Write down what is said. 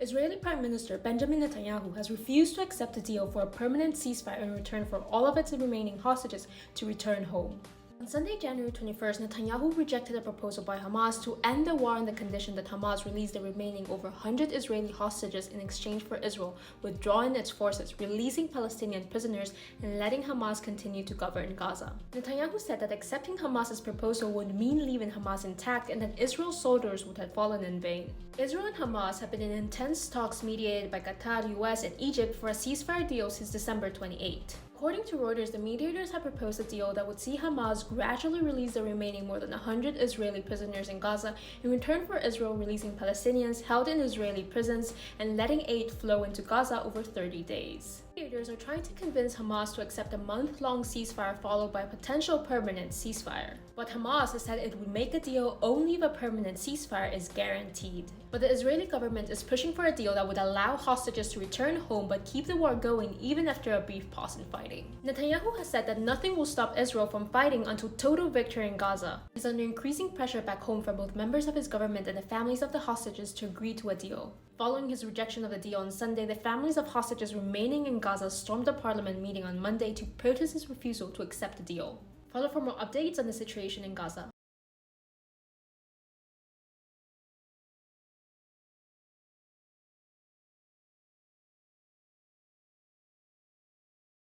Israeli Prime Minister Benjamin Netanyahu has refused to accept a deal for a permanent ceasefire in return for all of its remaining hostages to return home. On Sunday, January 21st, Netanyahu rejected a proposal by Hamas to end the war on the condition that Hamas release the remaining over 100 Israeli hostages in exchange for Israel withdrawing its forces, releasing Palestinian prisoners, and letting Hamas continue to govern Gaza. Netanyahu said that accepting Hamas's proposal would mean leaving Hamas intact and that Israel's soldiers would have fallen in vain. Israel and Hamas have been in intense talks mediated by Qatar, US, and Egypt for a ceasefire deal since December 28. According to Reuters, the mediators have proposed a deal that would see Hamas gradually release the remaining more than 100 Israeli prisoners in Gaza in return for Israel releasing Palestinians held in Israeli prisons and letting aid flow into Gaza over 30 days. Mediators are trying to convince Hamas to accept a month-long ceasefire followed by a potential permanent ceasefire. But Hamas has said it would make a deal only if a permanent ceasefire is guaranteed. But the Israeli government is pushing for a deal that would allow hostages to return home but keep the war going even after a brief pause in fighting. Netanyahu has said that nothing will stop Israel from fighting until total victory in Gaza. He's under increasing pressure back home from both members of his government and the families of the hostages to agree to a deal. Following his rejection of the deal on Sunday, the families of hostages remaining in Gaza stormed a parliament meeting on Monday to protest his refusal to accept the deal. Follow for more updates on the situation in Gaza.